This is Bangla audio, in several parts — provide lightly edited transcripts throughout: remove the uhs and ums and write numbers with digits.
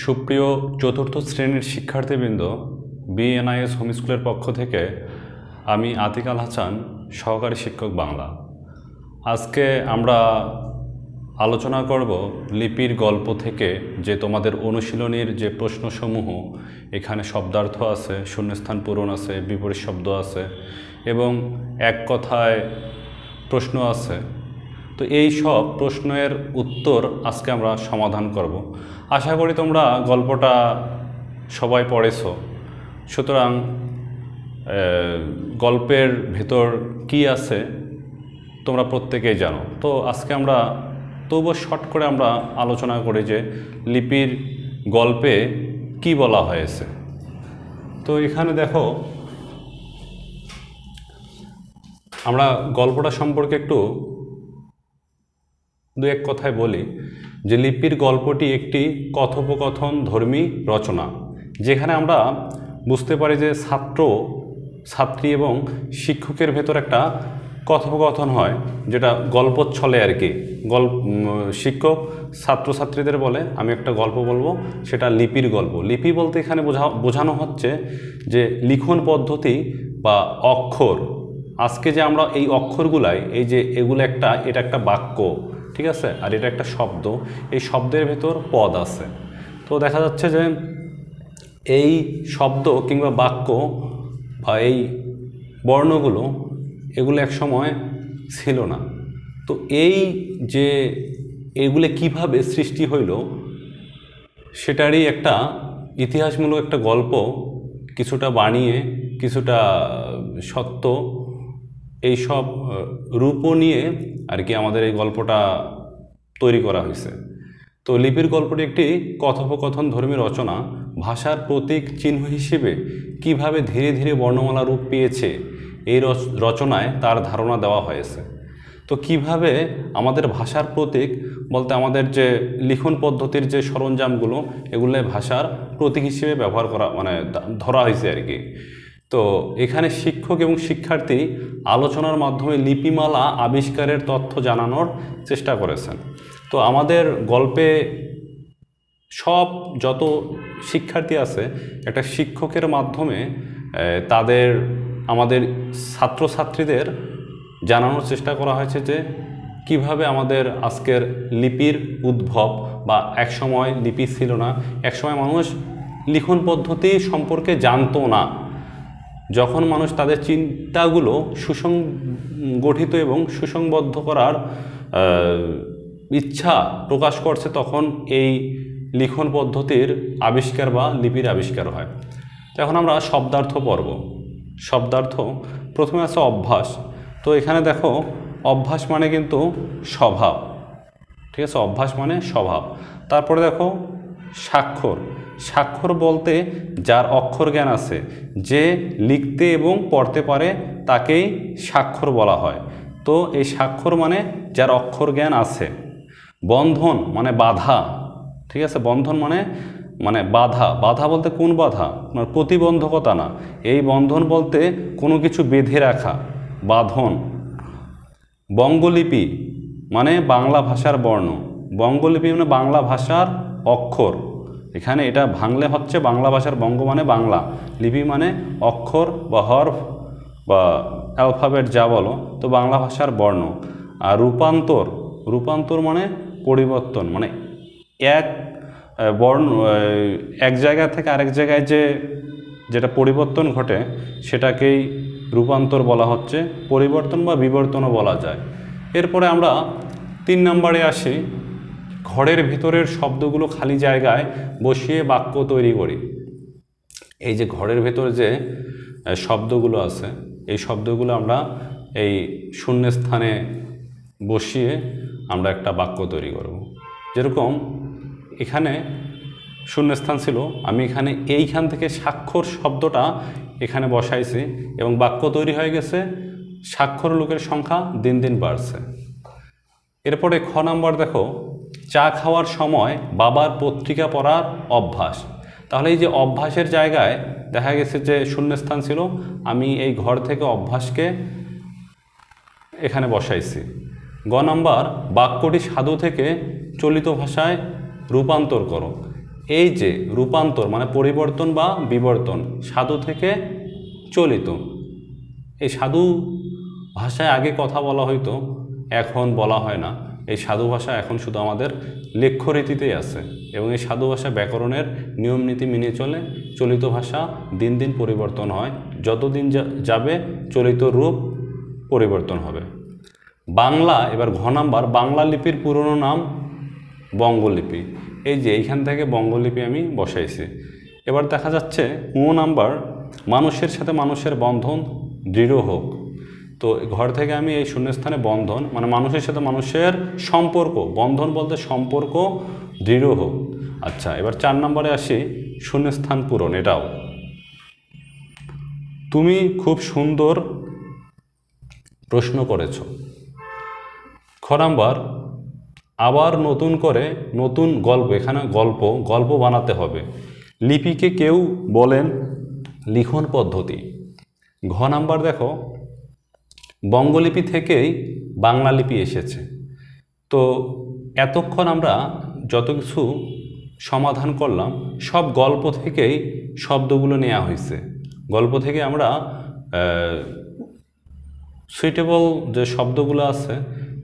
সুপ্রিয় চতুর্থ শ্রেণীর শিক্ষার্থীবৃন্দ, বিএনআইএস হোম স্কুলের পক্ষ থেকে আমি আতিক আল হাসান, সহকারী শিক্ষক বাংলা। আজকে আমরা আলোচনা করব লিপির গল্প থেকে যে তোমাদের অনুশীলনীর যে প্রশ্নসমূহ, এখানে শব্দার্থ আছে, শূন্যস্থান পূরণ আছে, বিপরীত শব্দ আছে এবং এক কথায় প্রশ্ন আছে। তো এই সব প্রশ্নের উত্তর আজকে আমরা সমাধান করব। আশা করি তোমরা গল্পটা সবাই পড়েছো, সুতরাং গল্পের ভেতর কি আছে তোমরা প্রত্যেকেই জানো। তো আজকে আমরা তবুও শর্ট করে আমরা আলোচনা করি যে লিপির গল্পে কি বলা হয়েছে। তো এখানে দেখো, আমরা গল্পটা সম্পর্কে একটু দু এক কথায় বলি যে লিপির গল্পটি একটি কথোপকথন ধর্মী রচনা, যেখানে আমরা বুঝতে পারি যে ছাত্র ছাত্রী এবং শিক্ষকের ভেতর একটা কথোপকথন হয়, যেটা গল্পচ্ছলে আর কি। শিক্ষক ছাত্রছাত্রীদের বলে আমি একটা গল্প বলবো, সেটা লিপির গল্প। লিপি বলতে এখানে বোঝানো হচ্ছে যে লিখন পদ্ধতি বা অক্ষর। আজকে যে আমরা এই অক্ষরগুলাই, এই যে এগুলো এটা একটা বাক্য, ঠিক আছে, আর এটা একটা শব্দ, এই শব্দের ভেতর পদ আছে। তো দেখা যাচ্ছে যে এই শব্দ কিংবা বাক্য বা এই বর্ণগুলো এগুলো এক সময় ছিল না। তো এই যে এগুলো কিভাবে সৃষ্টি হইল সেটারই একটা ইতিহাসমূলক একটা গল্প, কিছুটা বানিয়ে কিছুটা সত্য, এই সব রূপ নিয়ে আর কি আমাদের এই গল্পটা তৈরি করা হয়েছে। তো লিপির গল্পটি একটি কথোপকথন ধর্মী রচনা। ভাষার প্রতীক চিহ্ন হিসেবে কিভাবে ধীরে ধীরে বর্ণমালা রূপ পেয়েছে এই রচনায় তার ধারণা দেওয়া হয়েছে। তো কিভাবে আমাদের ভাষার প্রতীক বলতে আমাদের যে লিখন পদ্ধতির যে সরঞ্জামগুলো, এগুলো ভাষার প্রতীক হিসেবে ব্যবহার করা ধরা হয়েছে আর কি। তো এখানে শিক্ষক এবং শিক্ষার্থী আলোচনার মাধ্যমে লিপিমালা আবিষ্কারের তথ্য জানানোর চেষ্টা করেছেন। তো আমাদের গল্পে যত শিক্ষার্থী আছে, একটা শিক্ষকের মাধ্যমে আমাদের ছাত্রছাত্রীদের জানানোর চেষ্টা করা হয়েছে যে কিভাবে আমাদের আজকের লিপির উদ্ভব, বা একসময় লিপি ছিল না, একসময় মানুষ লিখন পদ্ধতি সম্পর্কে জানতো না। যখন মানুষ তাদের চিন্তাগুলো সুসংগঠিত এবং সুসংবদ্ধ করার ইচ্ছা প্রকাশ করছে, তখন এই লিখন পদ্ধতির আবিষ্কার বা লিপির আবিষ্কার হয়। এখন আমরা শব্দার্থ পড়ব। শব্দার্থ প্রথমে আছে অভ্যাস। তো এখানে দেখো, অভ্যাস মানে কিন্তু স্বভাব, ঠিক আছে, অভ্যাস মানে স্বভাব। তারপরে দেখো স্বাক্ষর। স্বাক্ষর বলতে যার অক্ষর জ্ঞান আছে, যে লিখতে এবং পড়তে পারে, তাকেই স্বাক্ষর বলা হয়। তো এই স্বাক্ষর মানে যার অক্ষর জ্ঞান আছে। বন্ধন মানে বাধা, ঠিক আছে, বন্ধন মানে বাধা। বাধা বলতে কোন বাধা? মানে প্রতিবন্ধকতা না, এই বন্ধন বলতে কোনো কিছু বেঁধে রাখা, বাঁধন। বঙ্গলিপি মানে বাংলা ভাষার বর্ণ। বঙ্গলিপি মানে বাংলা ভাষার অক্ষর। এখানে এটা ভাঙলে হচ্ছে বাংলা ভাষার, বঙ্গ মানে বাংলা, লিপি মানে অক্ষর বা হরফ বা অ্যালফাবেট যা বলো, তো বাংলা ভাষার বর্ণ। আর রূপান্তর, রূপান্তর মানে পরিবর্তন, মানে এক বর্ণ এক জায়গা থেকে আরেক জায়গায় যেটা পরিবর্তন ঘটে সেটাকেই রূপান্তর বলা হচ্ছে। পরিবর্তন বা বিবর্তনও বলা যায়। এরপরে আমরা 3 নম্বরে আসি। ঘরের ভিতরের শব্দগুলো খালি জায়গায় বসিয়ে বাক্য তৈরি করি। এই যে ঘরের ভেতর যে শব্দগুলো আছে, এই শব্দগুলো আমরা এই শূন্যস্থানে বসিয়ে আমরা একটা বাক্য তৈরি করব। যেরকম এখানে শূন্যস্থান ছিল, আমি এখানে এইখান থেকে স্বাক্ষর শব্দটা এখানে বসাইছি এবং বাক্য তৈরি হয়ে গেছে। স্বাক্ষর লোকের সংখ্যা দিন দিন বাড়ছে। এরপরে খ নাম্বার দেখো, চা খাওয়ার সময় বাবার পত্রিকা পড়ার অভ্যাস। তাহলে এই যে অভ্যাসের জায়গায় দেখা গেছে যে শূন্যস্থান ছিল, আমি এই ঘর থেকে অভ্যাসকে এখানে বসাইছি। গ নাম্বার, বাক্যটি সাধু থেকে চলিত ভাষায় রূপান্তর করো। এই যে রূপান্তর মানে পরিবর্তন বা বিবর্তন, সাধু থেকে চলিত, এই সাধু ভাষায় আগে কথা বলা হইতো, এখন বলা হয় না। এই সাধু ভাষা এখন শুধু আমাদের লেখ্যরীতিতেই আছে এবং এই সাধু ভাষা ব্যাকরণের নিয়ম নীতি মেনে চলে। চলিত ভাষা দিন দিন পরিবর্তন হয়, যতদিন যাবে চলিত রূপ পরিবর্তন হবে। বাংলা, এবার ঘ নাম্বার, বাংলা লিপির পুরনো নাম বঙ্গলিপি। এই যে এইখান থেকে বঙ্গলিপি আমি বসাইছি। এবার দেখা যাচ্ছে ও নাম্বার, মানুষের সাথে মানুষের বন্ধন দৃঢ় হোক। তো ঘর থেকে আমি এই শূন্যস্থানে বন্ধন মানে মানুষের সাথে মানুষের সম্পর্ক, বন্ধন বলতে সম্পর্ক দৃঢ় হোক। আচ্ছা, এবার 4 নম্বরে আসি, শূন্যস্থান পূরণ। এটাও তুমি খুব সুন্দর প্রশ্ন করেছ। খ নাম্বার, আবার নতুন করে নতুন গল্প, এখানে গল্প বানাতে হবে। লিপিকে কেউ বলেন লিখন পদ্ধতি। ঘ নাম্বার দেখো, বঙ্গলিপি থেকেই বাংলা লিপি এসেছে। তো এতক্ষণ আমরা যত কিছু সমাধান করলাম সব গল্প থেকেই শব্দগুলো নেওয়া হয়েছে। গল্প থেকে আমরা সুইটেবল যে শব্দগুলো আছে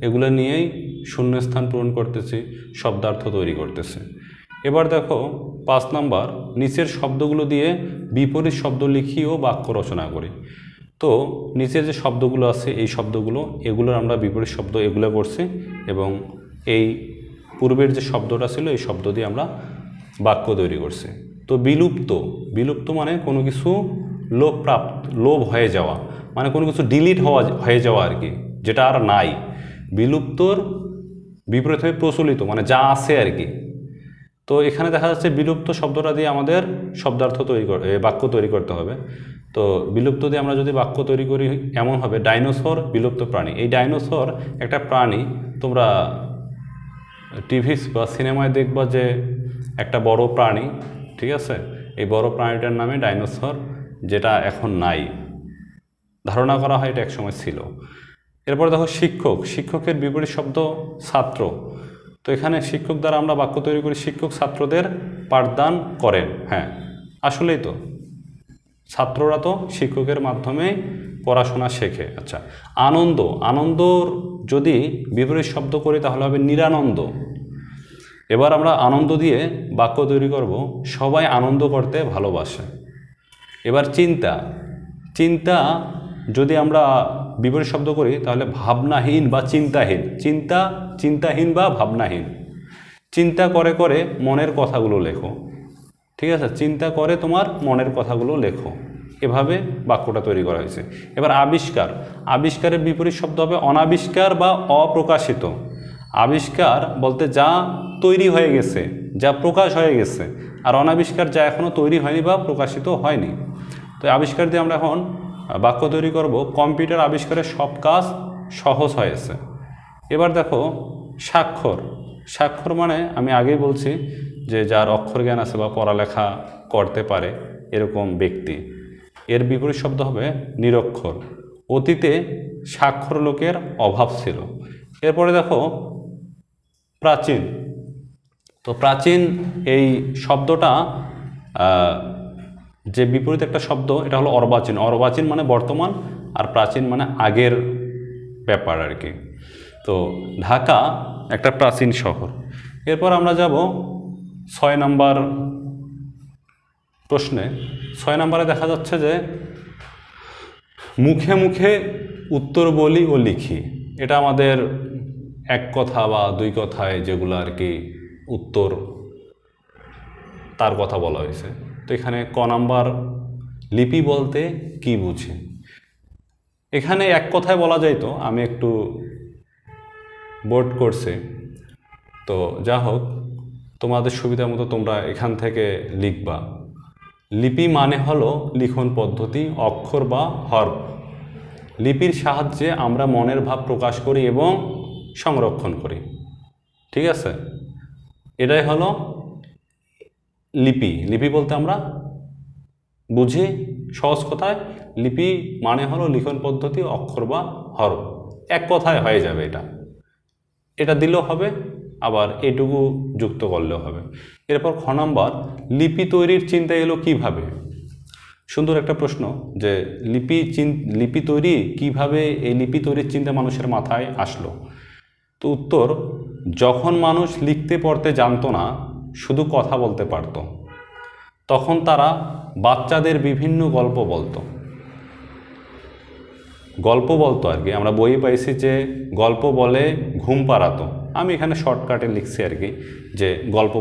এগুলো নিয়েই শূন্যস্থান পূরণ করতেছি, শব্দার্থ তৈরি করতেছি। এবার দেখো 5 নাম্বার, নিচের শব্দগুলো দিয়ে বিপরীত শব্দ লিখি ও বাক্য রচনা করি। তো নিচের যে শব্দগুলো আছে এই শব্দগুলো, এগুলোর আমরা বিপরীত শব্দ এগুলো করছি এবং এই পূর্বের যে শব্দটা ছিল এই শব্দ দিয়ে আমরা বাক্য তৈরি করছি। তো বিলুপ্ত মানে কোনো কিছু লোপ হয়ে যাওয়া, মানে কোনো কিছু ডিলিট হয়ে যাওয়া আর কি, যেটা আর নাই। বিলুপ্তর বিপরীত হয়ে প্রচলিত মানে যা আছে আর কি। তো এখানে দেখা যাচ্ছে বিলুপ্ত শব্দটা দিয়ে আমাদের শব্দার্থ বাক্য তৈরি করতে হবে। তো বিলুপ্ত দিয়ে আমরা যদি বাক্য তৈরি করি এমন হবে, ডাইনোসর বিলুপ্ত প্রাণী। এই ডাইনোসর একটা প্রাণী, তোমরা টিভি বা সিনেমায় দেখবা যে একটা বড় প্রাণী, ঠিক আছে, এই বড় প্রাণীটার নামে ডাইনোসর, যেটা এখন নাই। ধারণা করা হয় এটা একসময় ছিল। এরপর দেখো শিক্ষকের বিপরীত শব্দ ছাত্র। তো এখানে শিক্ষক দ্বারা আমরা বাক্য তৈরি করি, শিক্ষক ছাত্রদের পাঠদান করেন। হ্যাঁ, আসলেই তো ছাত্ররা তো শিক্ষকের মাধ্যমে পড়াশোনা শেখে। আচ্ছা, আনন্দর যদি বিপরীত শব্দ করি তাহলে হবে নিরানন্দ। এবার আমরা আনন্দ দিয়ে বাক্য তৈরি করব, সবাই আনন্দ করতে ভালোবাসে। এবার চিন্তা যদি আমরা বিপরীত শব্দ করি তাহলে ভাবনাহীন বা চিন্তাহীন। চিন্তাহীন বা ভাবনাহীন। চিন্তা করে মনের কথাগুলো লেখো, ঠিক আছে, চিন্তা করে তোমার মনের কথাগুলো লেখো। এভাবে বাক্যটা তৈরি করা হয়েছে। এবার আবিষ্কারের বিপরীত শব্দ হবে অনাবিষ্কার বা অপ্রকাশিত। আবিষ্কার বলতে যা তৈরি হয়ে গেছে, যা প্রকাশ হয়ে গেছে, আর অনাবিষ্কার যা এখনও তৈরি হয়নি বা প্রকাশিত হয়নি। তো আবিষ্কার দিয়ে আমরা এখন বাক্য তৈরি করব, কম্পিউটার আবিষ্কারের সব কাজ সহজ হয়েছে। এবার দেখো স্বাক্ষর মানে আমি আগেই বলছি যে যার অক্ষর জ্ঞান আছে বা পড়ালেখা করতে পারে এরকম ব্যক্তি। এর বিপরীত শব্দ হবে নিরক্ষর। অতীতে স্বাক্ষর লোকের অভাব ছিল। এরপরে দেখো প্রাচীন। তো প্রাচীন এই শব্দটা যে বিপরীত একটা শব্দ, এটা হলো অর্বাচীন মানে বর্তমান, আর প্রাচীন মানে আগের ব্যাপার আর কি। তো ঢাকা একটা প্রাচীন শহর। এরপর আমরা যাব 6 নম্বর প্রশ্নে। 6 নম্বরে দেখা যাচ্ছে যে মুখে মুখে উত্তর বলি ও লিখি। এটা আমাদের এক কথা বা 2 কথায় যেগুলো আর কি উত্তর, তার কথা বলা হয়েছে। তো এখানে ক নাম্বার, লিপি বলতে কি বুঝি। এখানে এক কথায় বলা যায়, তো আমি একটু বোর্ড করছি, তো যা হোক তোমাদের সুবিধা মতো তোমরা এখান থেকে লিখবা। লিপি মানে হলো লিখন পদ্ধতি, অক্ষর বা হরফ। লিপির সাহায্যে আমরা মনের ভাব প্রকাশ করি এবং সংরক্ষণ করি, ঠিক আছে। এটাই হলো লিপি বলতে আমরা বুঝি সহজ কথায়, লিপি মানে হলো লিখন পদ্ধতি, অক্ষর বা হরফ। এক কথায় হয়ে যাবে, এটা দিলেও হবে, আবার এটুকু যুক্ত করলেও হবে। এরপর খ নাম্বার, লিপি তৈরির চিন্তা এলো কিভাবে? সুন্দর একটা প্রশ্ন যে লিপি তৈরি কিভাবে, এই লিপি তৈরির চিন্তা মানুষের মাথায় আসলো। তো উত্তর, যখন মানুষ লিখতে পড়তে জানতো না, শুধু কথা বলতে পারত, তখন তারা বাচ্চাদের বিভিন্ন গল্প বলতো আর কি। আমরা বইয়ে পাইছি যে গল্প বলে ঘুম পাড়াতো, আমি এখানে শর্টকাটে লিখছি আর কি, যে গল্প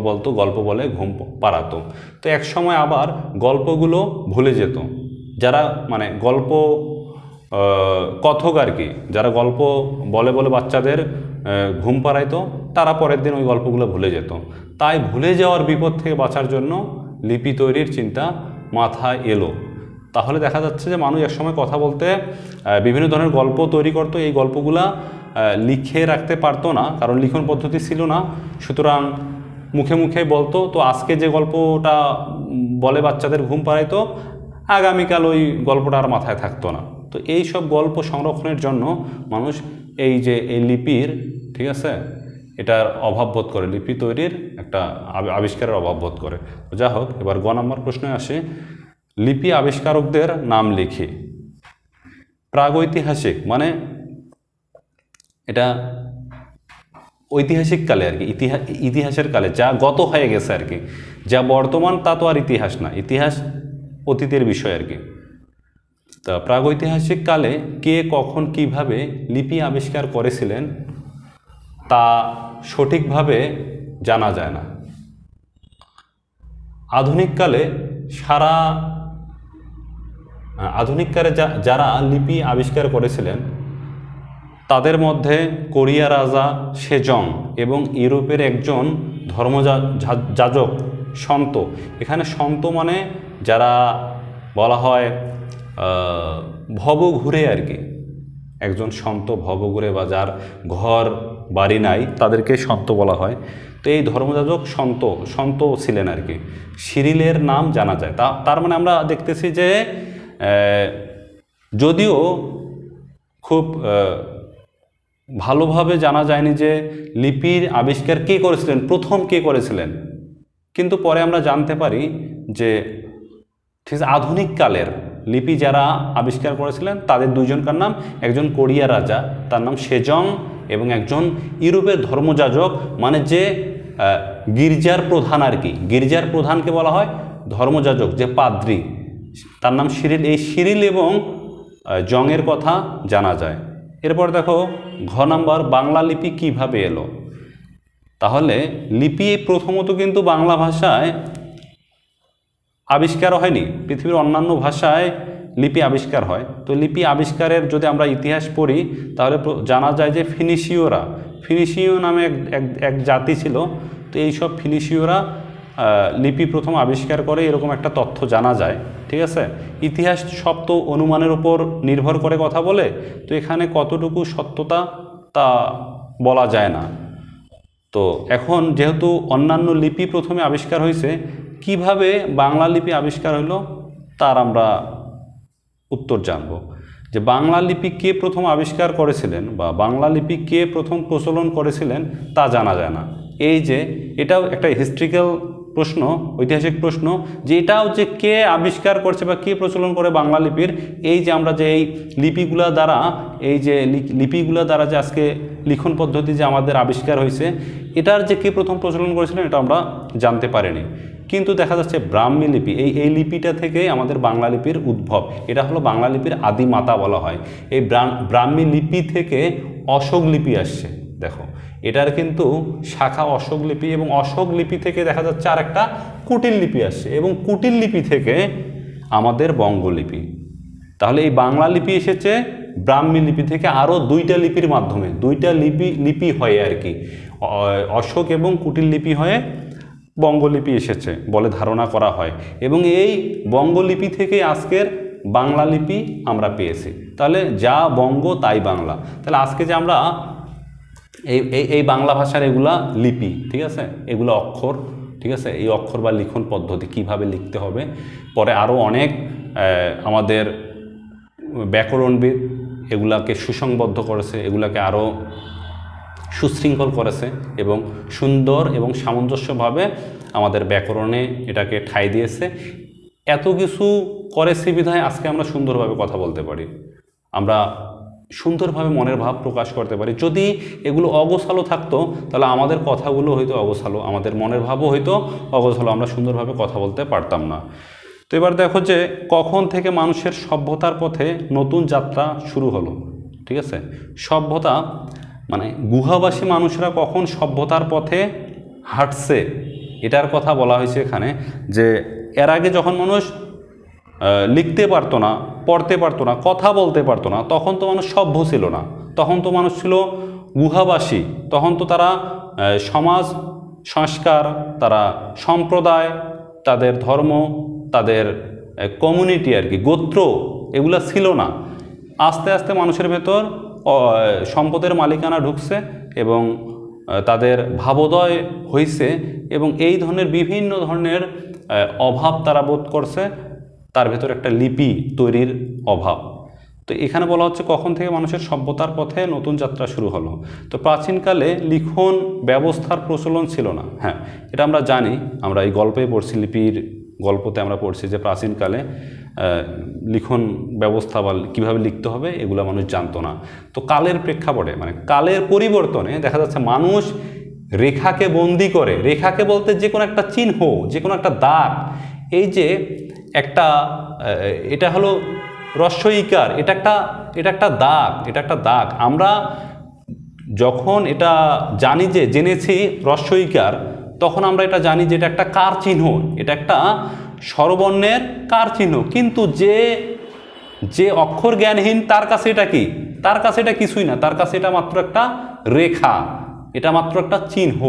বলে ঘুম পাড়াতো। তো এক সময় আবার গল্পগুলো ভুলে যেত, যারা মানে গল্প কথক আর কি, যারা গল্প বলে বাচ্চাদের ঘুম পাড়াইতো, তারা পরের দিন ওই গল্পগুলো ভুলে যেত। তাই ভুলে যাওয়ার বিপদ থেকে বাঁচার জন্য লিপি তৈরির চিন্তা মাথায় এলো। তাহলে দেখা যাচ্ছে যে মানুষ একসময় কথা বলতে বিভিন্ন ধরনের গল্প তৈরি করতো, এই গল্পগুলা লিখে রাখতে পারতো না, কারণ লিখন পদ্ধতি ছিল না, সুতরাং মুখে মুখে বলতো। তো আজকে যে গল্পটা বলে বাচ্চাদের ঘুম পাড়াইতো, আগামীকাল ওই গল্পটা আর মাথায় থাকতো না। তো এই সব গল্প সংরক্ষণের জন্য মানুষ এই লিপির, ঠিক আছে, এটার অভাব বোধ করে, লিপি তৈরির একটা আবিষ্কারের অভাব বোধ করে। যা হোক, এবার গ নম্বর প্রশ্নে আসে, লিপি আবিষ্কারকদের নাম লিখি। প্রাগৈতিহাসিক মানে এটা ঐতিহাসিক কালে আর কি, ইতিহাসের কালে, যা গত হয়ে গেছে আর কি, যা বর্তমান তা তো আর ইতিহাস না, ইতিহাস অতীতের বিষয় আর কি। তা প্রাগৈতিহাসিক কালে কে কখন কিভাবে লিপি আবিষ্কার করেছিলেন তা সঠিকভাবে জানা যায় না। আধুনিককালে যারা লিপি আবিষ্কার করেছিলেন তাদের মধ্যে কোরিয়া রাজা সেজং এবং ইউরোপের একজন ধর্মযাজক সন্ত, এখানে সন্ত মানে যারা বলা হয় ভবঘুরে আর কি, একজন সন্ত ভবঘুরে বা যার ঘর বাড়ি নাই তাদেরকে সন্ত বলা হয়। তো এই ধর্মযাজক সন্ত ছিলেন আর কি। সিরিলের নাম জানা যায়, তার মানে আমরা দেখতেছি যে যদিও খুব ভালোভাবে জানা যায়নি যে লিপির আবিষ্কার কে করেছিলেন, প্রথম কে করেছিলেন, কিন্তু পরে আমরা জানতে পারি যে ঠিক আছে আধুনিক কালের লিপি যারা আবিষ্কার করেছিলেন তাদের দুইজনকার নাম, একজন কোরিয়া রাজা তার নাম সেজং এবং একজন ইউরোপের ধর্মযাজক মানে যে গির্জার প্রধান আর কি, গির্জার প্রধানকে বলা হয় ধর্মযাজক, যে পাদ্রী, তার নাম সিরিল। এই সিরিল এবং জংয়ের কথা জানা যায়। এরপর দেখো ঘ নাম্বার, বাংলা লিপি কিভাবে এলো। তাহলে লিপি প্রথমত কিন্তু বাংলা ভাষায় আবিষ্কার হয়নি, পৃথিবীর অন্যান্য ভাষায় লিপি আবিষ্কার হয়। তো লিপি আবিষ্কারের যদি আমরা ইতিহাস পড়ি তাহলে জানা যায় যে ফিনিশীয় নামে এক জাতি ছিল। তো এইসব ফিনিশীয়রা লিপি প্রথম আবিষ্কার করে, এরকম একটা তথ্য জানা যায়। ঠিক আছে, ইতিহাস সব তো অনুমানের উপর নির্ভর করে কথা বলে, তো এখানে কতটুকু সত্যতা তা বলা যায় না। তো এখন যেহেতু অন্যান্য লিপি প্রথমে আবিষ্কার হয়েছে, কিভাবে বাংলা লিপি আবিষ্কার হলো তার আমরা উত্তর জানব। যে বাংলা লিপি কে প্রথম আবিষ্কার করেছিলেন বা বাংলা লিপি কে প্রথম প্রচলন করেছিলেন তা জানা যায় না। এই যে এটাও একটা হিস্ট্রিক্যাল প্রশ্ন, ঐতিহাসিক প্রশ্ন, যে এটাও যে কে আবিষ্কার করছে বা কে প্রচলন করে বাংলা লিপির, এই যে আমরা যে এই লিপিগুলা দ্বারা যে আজকে লিখন পদ্ধতি যে আমাদের আবিষ্কার হয়েছে, এটার যে কে প্রথম প্রচলন করেছিলেন এটা আমরা জানতে পারিনি। কিন্তু দেখা যাচ্ছে ব্রাহ্মী লিপি, এই লিপিটা থেকে আমাদের বাংলা লিপির উদ্ভব, এটা হলো বাংলা লিপির আদি মাতা বলা হয়। এই ব্রাহ্মী লিপি থেকে অশোক লিপি আসছে, দেখো এটার কিন্তু শাখা অশোক লিপি, এবং অশোক লিপি থেকে দেখা যাচ্ছে আর একটা কুটিল লিপি আসছে, এবং কুটিল লিপি থেকে আমাদের বঙ্গলিপি। তাহলে এই বাংলা লিপি এসেছে ব্রাহ্মী লিপি থেকে আরও দুইটা লিপির মাধ্যমে, দুইটা লিপি হয়ে আর কি, অশোক এবং কুটিল লিপি হয়ে বঙ্গলিপি এসেছে বলে ধারণা করা হয়। এবং এই বঙ্গলিপি থেকে আজকের বাংলা লিপি আমরা পেয়েছি। তাহলে যা বঙ্গ তাই বাংলা। তাহলে আজকে যে আমরা এই বাংলা ভাষার এগুলা লিপি, ঠিক আছে, এগুলো অক্ষর, ঠিক আছে, এই অক্ষর বা লিখন পদ্ধতি কিভাবে লিখতে হবে, পরে আরও অনেক আমাদের ব্যাকরণবিদ এগুলাকে সুসংবদ্ধ করেছে, এগুলাকে আরও সুশৃঙ্খল করেছে এবং সুন্দর এবং সামঞ্জস্যভাবে আমাদের ব্যাকরণে এটাকে ঠাঁই দিয়েছে। এত কিছু করেছে বিধায় আজকে আমরা সুন্দরভাবে কথা বলতে পারি, আমরা সুন্দরভাবে মনের ভাব প্রকাশ করতে পারি। যদি এগুলো অগোছালো থাকতো তাহলে আমাদের কথাগুলো হয়তো অগোছালো, আমাদের মনের ভাবও হয়তো অগোছালো, আমরা সুন্দরভাবে কথা বলতে পারতাম না। তো এবার দেখো যে কখন থেকে মানুষের সভ্যতার পথে নতুন যাত্রা শুরু হলো। ঠিক আছে, সভ্যতা মানে গুহাবাসী মানুষরা কখন সভ্যতার পথে হাঁটছে এটার কথা বলা হয়েছে এখানে। যে এর আগে যখন মানুষ লিখতে পারতো না, পড়তে পারতো না, কথা বলতে পারতো না, তখন তো মানুষ সভ্য ছিল না, তখন তো মানুষ ছিল গুহাবাসী। তখন তো তারা সমাজ সংস্কার, তারা সম্প্রদায়, তাদের ধর্ম, তাদের কমিউনিটি আর কি, গোত্র, এগুলা ছিল না। আস্তে আস্তে মানুষের ভেতর সম্পদের মালিকানা ঢুকছে এবং তাদের ভাবোদয় হয়েছে এবং এই ধরনের বিভিন্ন ধরনের অভাব তারা বোধ করছে, তার ভেতর একটা লিপি তৈরির অভাব। তো এখানে বলা হচ্ছে কখন থেকে মানুষের সভ্যতার পথে নতুন যাত্রা শুরু হলো। তো প্রাচীনকালে লিখন ব্যবস্থার প্রচলন ছিল না। হ্যাঁ, এটা আমরা জানি, আমরা এই গল্পে পড়ছি, লিপির গল্পতে আমরা পড়ছি যে প্রাচীনকালে লিখন ব্যবস্থা বা কীভাবে লিখতে হবে এগুলো মানুষ জানতো না। তো কালের প্রেক্ষাপটে মানে কালের পরিবর্তনে দেখা যাচ্ছে মানুষ রেখাকে বন্দি করে, রেখাকে বলতে যে কোনো একটা চিহ্ন, যে কোনো একটা দাগ, এই যে একটা এটা হলো রস্বইকার, এটা একটা দাগ, এটা একটা দাগ। আমরা যখন এটা জানি যে জেনেছি রস্বইকার, তখন আমরা এটা জানি যে এটা একটা কার চিহ্ন, এটা একটা স্বরবর্ণের কার চিহ্ন। কিন্তু যে অক্ষর জ্ঞানহীন তার কাছে এটা কি? তার কাছে এটা কিছুই না, তার কাছে এটা মাত্র একটা রেখা, এটা মাত্র একটা চিহ্ন।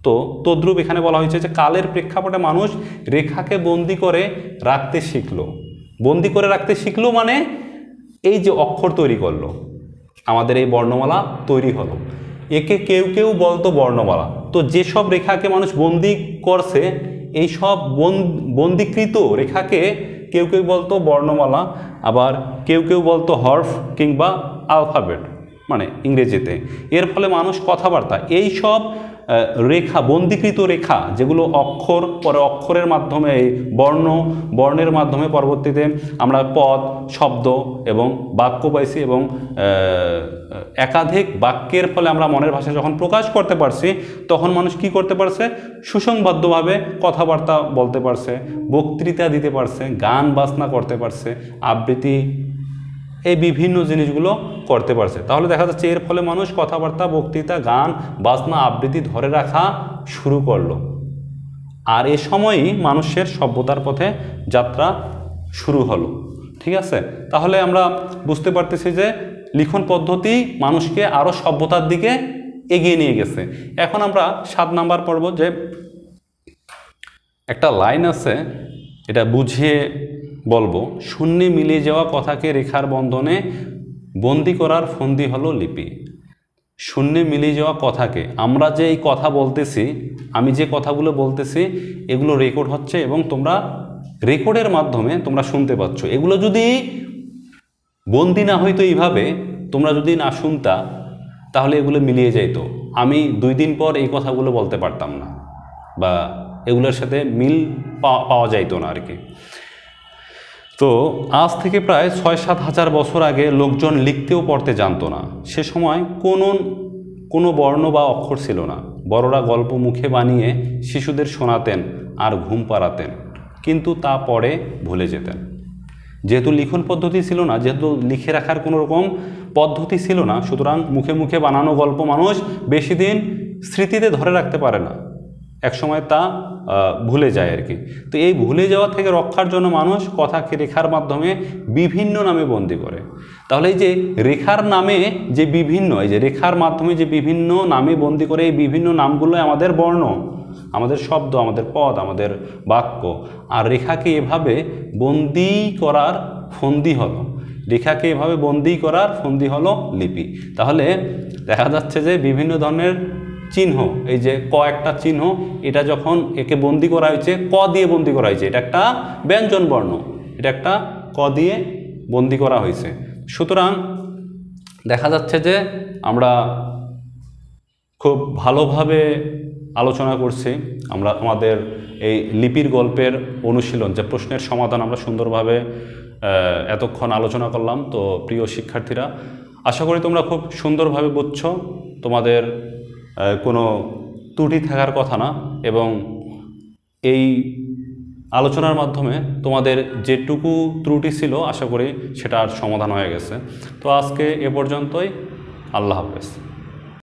তো তদ্রূপ এখানে বলা হয়েছে যে কালের প্রেক্ষাপটে মানুষ রেখাকে বন্দি করে রাখতে শিখলো। বন্দি করে রাখতে শিখলো মানে এই যে অক্ষর তৈরি করলো, আমাদের এই বর্ণমালা তৈরি হলো। একে কেউ কেউ বলতো বর্ণমালা। তো যেসব রেখাকে মানুষ বন্দি করছে, এই সব বন্দিকৃত রেখাকে কেউ কেউ বলতো বর্ণমালা, আবার কেউ কেউ বলতো হরফ কিংবা আলফাবেট মানে ইংরেজিতে। এর ফলে মানুষ কথাবার্তা এই সব রেখা, বন্দিকৃত রেখা, যেগুলো অক্ষর, পরে অক্ষরের মাধ্যমে এই বর্ণের মাধ্যমে পরবর্তীতে আমরা পদ, শব্দ এবং বাক্য পাইছি এবং একাধিক বাক্যের ফলে আমরা মনের ভাষা যখন প্রকাশ করতে পারছি, তখন মানুষ কি করতে পারছে? সুসংবদ্ধভাবে কথাবার্তা বলতে পারছে, বক্তৃতা দিতে পারছে, গান বাজনা করতে পারছে, আবৃত্তি, এই বিভিন্ন জিনিসগুলো করতে পারছে। তাহলে দেখা যাচ্ছে এর ফলে মানুষ কথাবার্তা, বক্তৃতা, গান বাজনা, আবৃত্তি ধরে রাখা শুরু করলো। আর এ সময়ই মানুষের সভ্যতার পথে যাত্রা শুরু হলো। ঠিক আছে, তাহলে আমরা বুঝতে পারতেছি যে লিখন পদ্ধতি মানুষকে আরও সভ্যতার দিকে এগিয়ে নিয়ে গেছে। এখন আমরা 7 নাম্বার পড়ব যে একটা লাইন আছে, এটা বুঝিয়ে বলবো। শূন্যে মিলিয়ে যাওয়া কথাকে রেখার বন্ধনে বন্দি করার ফন্দি হলো লিপি। শূন্যে মিলিয়ে যাওয়া কথাকে, আমরা যে এই কথা বলতেছি, আমি যে কথাগুলো বলতেছি, এগুলো রেকর্ড হচ্ছে এবং তোমরা রেকর্ডের মাধ্যমে তোমরা শুনতে পাচ্ছ। এগুলো যদি বন্দি না হইতো এইভাবে, তোমরা যদি না শুনতা, তাহলে এগুলো মিলিয়ে যাইতো। আমি 2 দিন পর এই কথাগুলো বলতে পারতাম না, বা এগুলোর সাথে মিল পাওয়া যাইতো না আর কি। তো আজ থেকে প্রায় 6-7 হাজার বছর আগে লোকজন লিখতেও পড়তে জানতো না। সে সময় কোনো বর্ণ বা অক্ষর ছিল না। বড়রা গল্প মুখে বানিয়ে শিশুদের শোনাতেন আর ঘুম পাড়াতেন, কিন্তু তা পরে ভুলে যেতেন। যেহেতু লিখন পদ্ধতি ছিল না, যেহেতু লিখে রাখার কোনো রকম পদ্ধতি ছিল না, সুতরাং মুখে মুখে বানানো গল্প মানুষ বেশি দিন স্মৃতিতে ধরে রাখতে পারে না, একসময় তা ভুলে যায় আর কি। তো এই ভুলে যাওয়া থেকে রক্ষার জন্য মানুষ কথাকে রেখার মাধ্যমে বিভিন্ন নামে বন্দি করে। তাহলে এই যে রেখার নামে যে বিভিন্ন, এই যে রেখার মাধ্যমে যে বিভিন্ন নামে বন্দি করে, এই বিভিন্ন নামগুলো আমাদের বর্ণ, আমাদের শব্দ, আমাদের পদ, আমাদের বাক্য। আর রেখাকে এভাবে বন্দি করার ফন্দি হলো, রেখাকে এভাবে বন্দি করার ফন্দি হলো লিপি। তাহলে দেখা যাচ্ছে যে বিভিন্ন ধরনের চিহ্ন, এই যে ক একটা চিহ্ন, এটা যখন একে বন্দি করা হয়েছে, ক দিয়ে বন্দি করা হয়েছে, এটা একটা ব্যঞ্জন বর্ণ, এটা একটা ক দিয়ে বন্দি করা হয়েছে। সুতরাং দেখা যাচ্ছে যে আমরা খুব ভালোভাবে আলোচনা করছি আমরা আমাদের এই লিপির গল্পের অনুশীলন, যে প্রশ্নের সমাধান আমরা সুন্দরভাবে এতক্ষণ আলোচনা করলাম। তো প্রিয় শিক্ষার্থীরা, আশা করি তোমরা খুব সুন্দরভাবে বুঝছো, তোমাদের কোনো ত্রুটি থাকার কথা না, এবং এই আলোচনার মাধ্যমে তোমাদের যেটুকু ত্রুটি ছিল আশা করি সেটার সমাধান হয়ে গেছে। তো আজকে এ পর্যন্তই। আল্লাহ হাফেজ।